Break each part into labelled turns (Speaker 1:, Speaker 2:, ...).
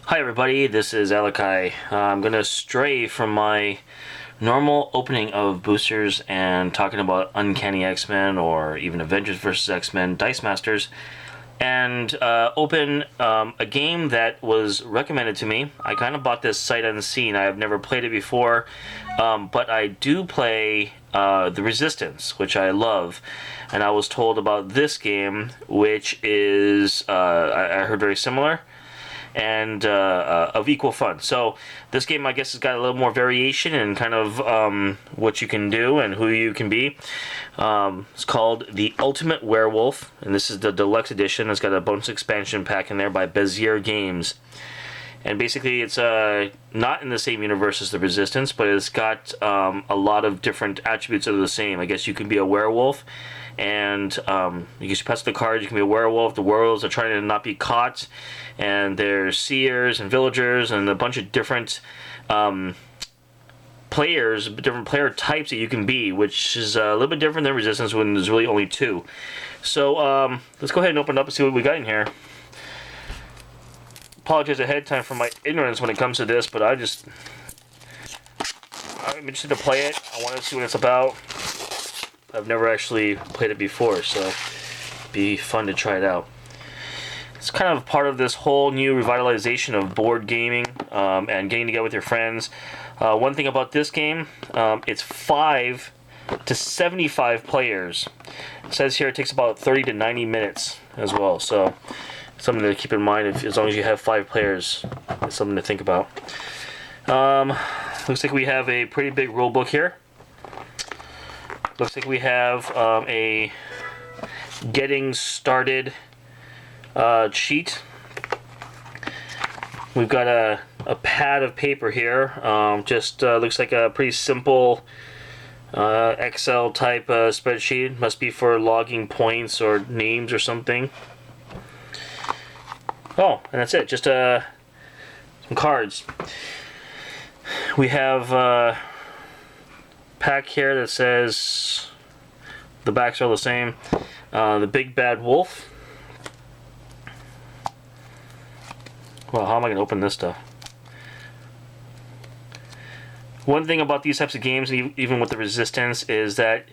Speaker 1: Hi everybody, this is Alakai. I'm going to stray from my normal opening of boosters and talking about Uncanny X-Men or even Avengers vs. X-Men Dice Masters and open a game that was recommended to me. I kind of bought this sight unseen. I have never played it before, but I do play The Resistance, which I love. And I was told about this game, which is, I heard, very similar and of equal fun. So this game, I guess, has got a little more variation in kind of what you can do and who you can be. It's called The Ultimate Werewolf, and this is the deluxe edition. It's got a bonus expansion pack in there by Bezier Games. And basically, it's not in the same universe as the Resistance, but it's got a lot of different attributes that are the same. I guess you can be a werewolf, and you can pass the cards. You can be a werewolf. The werewolves are trying to not be caught, and there's seers and villagers and a bunch of different players, different player types that you can be, which is a little bit different than Resistance when there's really only two. So let's go ahead and open it up and see what we got in here. Apologize ahead of time for my ignorance when it comes to this, but I'm interested to play it. I want to see what it's about. I've never actually played it before, so it'd be fun to try it out. It's kind of part of this whole new revitalization of board gaming and getting together with your friends. One thing about this game, it's 5 to 75 players. It says here it takes about 30 to 90 minutes as well, so something to keep in mind as long as you have 5 players. It's something to think about. Looks like we have a pretty big rule book here. Looks like we have a getting started sheet. We've got a pad of paper here. Just looks like a pretty simple Excel type spreadsheet. Must be for logging points or names or something. Oh, and that's it. Just some cards. We have a pack here that says the backs are all the same. The Big Bad Wolf. Well, how am I going to open this stuff? One thing about these types of games, even with the Resistance, is that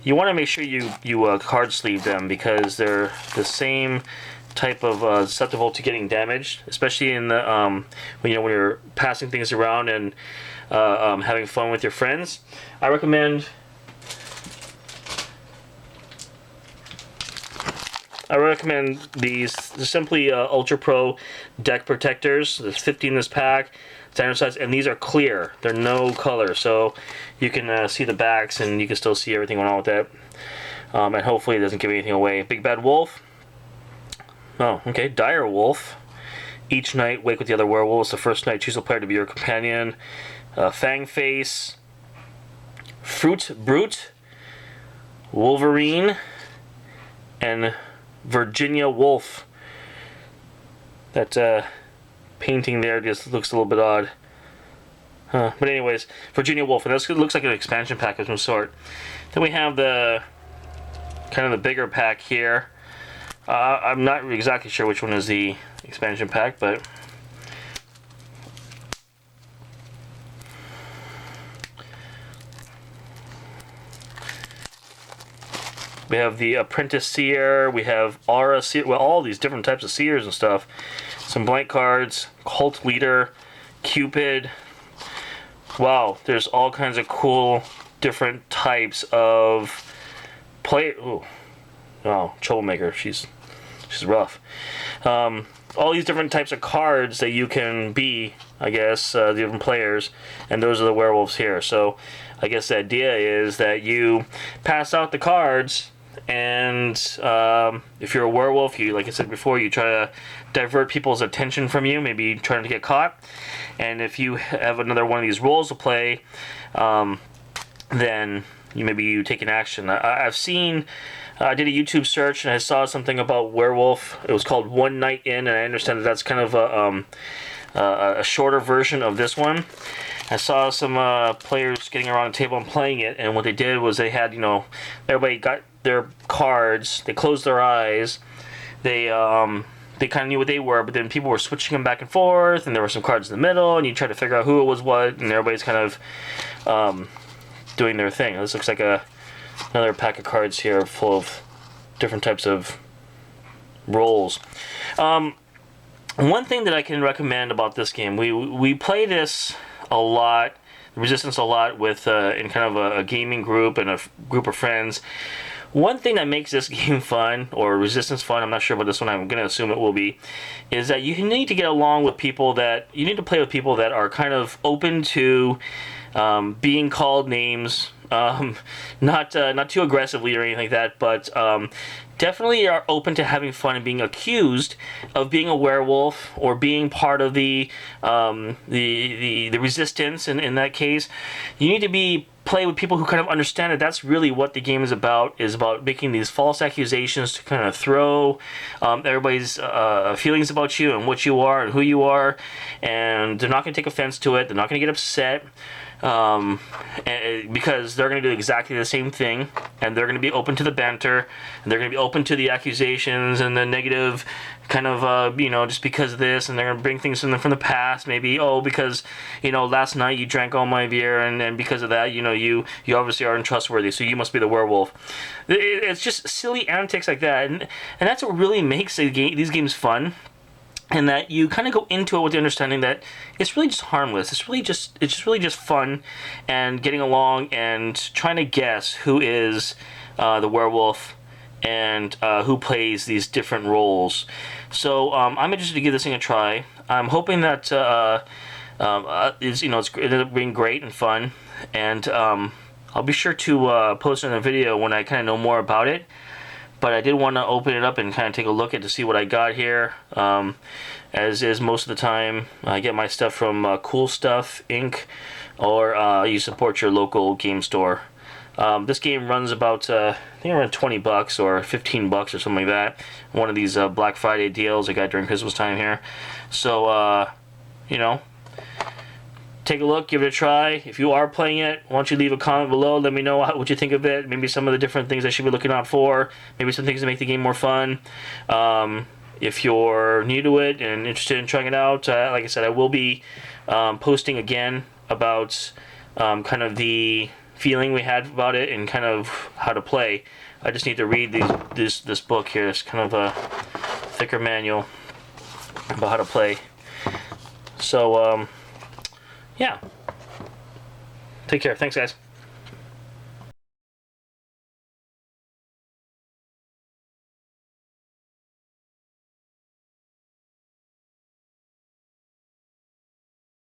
Speaker 1: you want to make sure you card sleeve them because they're the same type of susceptible to getting damaged, especially in the when you're passing things around and having fun with your friends. I recommend these. They're simply Ultra Pro deck protectors. There's 50 in this pack, standard size, and these are clear. They're no color, so you can see the backs and you can still see everything going on with that. And hopefully it doesn't give anything away. Big Bad Wolf. Oh, okay. Dire Wolf. Each night, wake with the other werewolves. The first night, choose a player to be your companion. Fang Face. Fruit Brute. Wolverine. And Virginia Wolf. That painting there just looks a little bit odd. But anyways, Virginia Wolf. And this looks like an expansion pack of some sort. Then we have the kind of the bigger pack here. I'm not exactly sure which one is the expansion pack, but we have the Apprentice Seer, we have Aura Seer, well, all these different types of Seers and stuff. Some blank cards, Cult Leader, Cupid. Wow, there's all kinds of cool different types of play. Ooh. Oh, Troublemaker. She's rough. All these different types of cards that you can be, I guess, the different players, and those are the werewolves here. So I guess the idea is that you pass out the cards, and if you're a werewolf, you, like I said before, you try to divert people's attention from you, maybe trying to get caught. And if you have another one of these roles to play, then you take an action. I've seen. I did a YouTube search and I saw something about werewolf. It was called One Night In, and I understand that that's kind of a shorter version of this one. I saw some players getting around a table and playing it, and what they did was they had, everybody got their cards, they closed their eyes, they they kind of knew what they were, but then people were switching them back and forth, and there were some cards in the middle, and you try to figure out who it was what, and everybody's kind of doing their thing. This looks like another pack of cards here full of different types of roles. One thing that I can recommend about this game, we play this a lot, Resistance a lot, with in kind of a gaming group and a group of friends. One thing that makes this game fun, or Resistance fun, I'm not sure about this one, I'm going to assume it will be, is that you need to get along with people that, you need to play with people that are kind of open to being called names, not too aggressively or anything like that, but definitely are open to having fun and being accused of being a werewolf or being part of the resistance. In that case, you need to play with people who kind of understand that that's really what the game is about making these false accusations to kind of throw everybody's feelings about you and what you are and who you are, and they're not going to take offense to it. They're not going to get upset. Because they're going to do exactly the same thing, and they're going to be open to the banter, and they're going to be open to the accusations and the negative kind of, just because of this, and they're going to bring things from the past, maybe, because, last night you drank all my beer, and because of that, you obviously are untrustworthy, so you must be the werewolf. It's just silly antics like that, and that's what really makes these games fun. And that you kind of go into it with the understanding that it's really just harmless. It's just really just fun, and getting along and trying to guess who is the werewolf and who plays these different roles. So I'm interested to give this thing a try. I'm hoping that it's ended up being great and fun, and I'll be sure to post another video when I kind of know more about it. But I did want to open it up and kind of take a look at to see what I got here. As is most of the time, I get my stuff from Cool Stuff Inc. or you support your local game store. This game runs about I think around $20 or $15 or something like that. One of these Black Friday deals I got during Christmas time here. So take a look, give it a try. If you are playing it, why don't you leave a comment below, let me know what you think of it, maybe some of the different things I should be looking out for, maybe some things to make the game more fun. If you're new to it and interested in trying it out, like I said, I will be posting again about kind of the feeling we had about it and kind of how to play. I just need to read this book here. It's kind of a thicker manual about how to play. So, yeah. Take care. Thanks, guys.